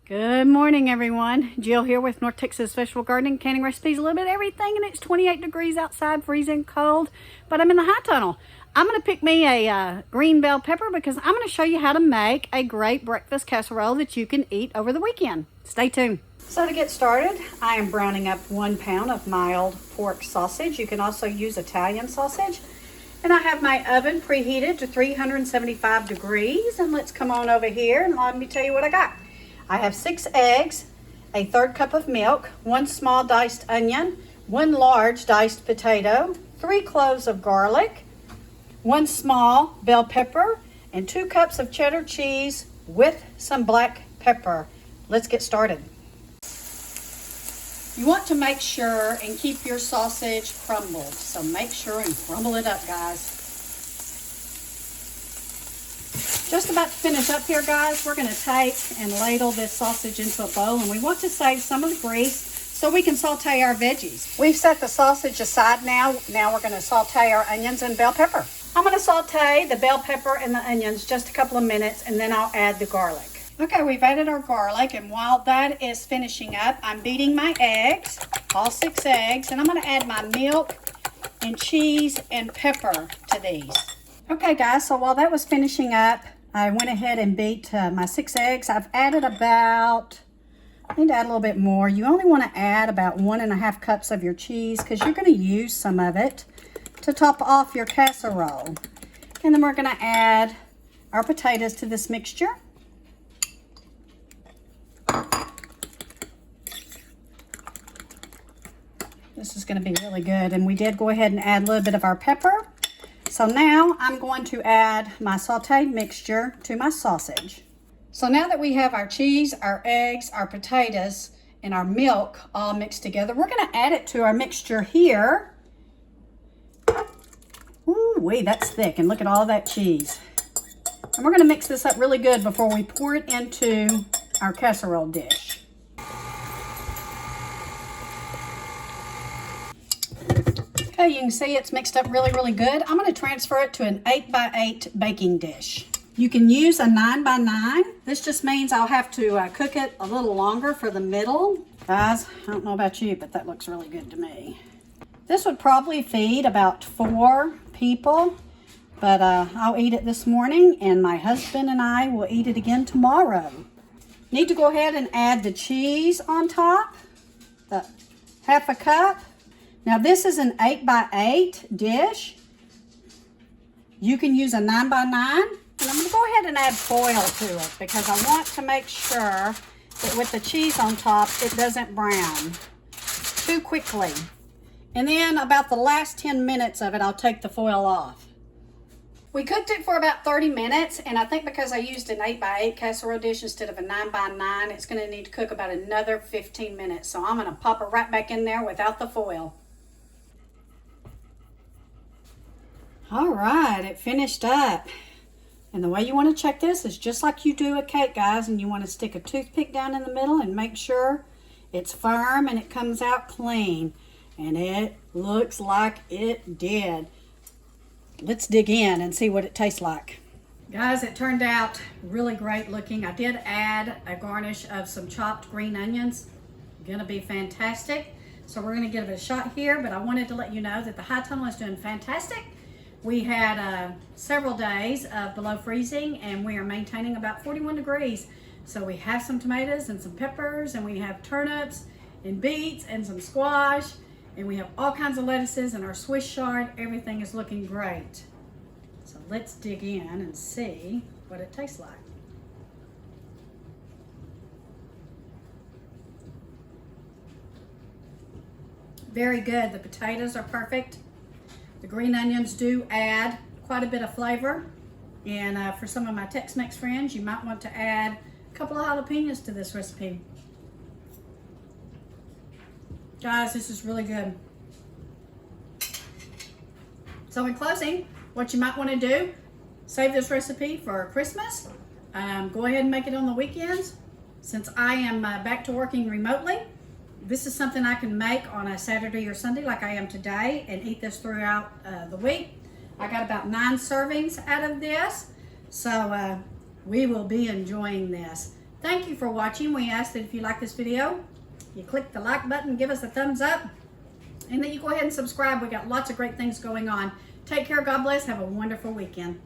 Good morning, everyone. Jill here with North Texas Vegetable Gardening, canning recipes, a little bit of everything, and it's 28 degrees outside, freezing cold, but I'm in the high tunnel. I'm going to pick me a green bell pepper because I'm going to show you how to make a great breakfast casserole that you can eat over the weekend. Stay tuned. So to get started, I am browning up 1 pound of mild pork sausage. You can also use Italian sausage. And I have my oven preheated to 375 degrees. And let's come on over here and let me tell you what I got. I have 6 eggs, a 1/3 cup of milk, 1 small diced onion, 1 large diced potato, 3 cloves of garlic, 1 small bell pepper, and 2 cups of cheddar cheese with some black pepper. Let's get started. You want to make sure and keep your sausage crumbled. So make sure and crumble it up, guys. Just about to finish up here, guys. We're going to take and ladle this sausage into a bowl, and we want to save some of the grease so we can saute our veggies. We've set the sausage aside now. Now we're going to saute our onions and bell pepper. I'm going to saute the bell pepper and the onions just a couple of minutes, and then I'll add the garlic. Okay, we've added our garlic, and while that is finishing up, I'm beating my eggs, all 6 eggs, and I'm going to add my milk and cheese and pepper to these. Okay, guys, so while that was finishing up, I went ahead and beat my 6 eggs. I've added about, I need to add a little bit more. You only want to add about 1.5 cups of your cheese because you're going to use some of it to top off your casserole. And then we're going to add our potatoes to this mixture. This is going to be really good. And we did go ahead and add a little bit of our pepper. So now I'm going to add my sauteed mixture to my sausage. So now that we have our cheese, our eggs, our potatoes, and our milk all mixed together, we're going to add it to our mixture here. Ooh-wee, that's thick, and look at all that cheese. And we're going to mix this up really good before we pour it into our casserole dish. Okay, you can see it's mixed up really, really good. I'm going to transfer it to an 8x8 baking dish. You can use a 9x9. This just means I'll have to cook it a little longer for the middle. Guys, I don't know about you, but that looks really good to me. This would probably feed about 4 people, but I'll eat it this morning, and my husband and I will eat it again tomorrow. Need to go ahead and add the cheese on top, the 1/2 cup. Now this is an 8x8 dish. You can use a 9x9. And I'm going to go ahead and add foil to it because I want to make sure that with the cheese on top, it doesn't brown too quickly. And then about the last 10 minutes of it, I'll take the foil off. We cooked it for about 30 minutes, and I think because I used an 8x8 casserole dish instead of a 9x9, it's going to need to cook about another 15 minutes. So I'm going to pop it right back in there without the foil. All right, it finished up. And the way you want to check this is just like you do a cake, guys, and you want to stick a toothpick down in the middle and make sure it's firm and it comes out clean. And it looks like it did. Let's dig in and see what it tastes like. Guys, it turned out really great looking. I did add a garnish of some chopped green onions. Gonna be fantastic. So we're gonna give it a shot here, but I wanted to let you know that the high tunnel is doing fantastic. We had several days of below freezing, and we are maintaining about 41 degrees. So we have some tomatoes and some peppers, and we have turnips and beets and some squash, and we have all kinds of lettuces and our Swiss chard. Everything is looking great. So let's dig in and see what it tastes like. Very good. The potatoes are perfect. The green onions do add quite a bit of flavor. And for some of my Tex-Mex friends, you might want to add a couple of jalapenos to this recipe. Guys, this is really good. So in closing, what you might want to do, save this recipe for Christmas. Go ahead and make it on the weekends. Since I am back to working remotely, this is something I can make on a Saturday or Sunday like I am today and eat this throughout the week. I got about 9 servings out of this, so we will be enjoying this. Thank you for watching. We ask that if you like this video, you click the like button, give us a thumbs up, and that you go ahead and subscribe. We got lots of great things going on. Take care. God bless. Have a wonderful weekend.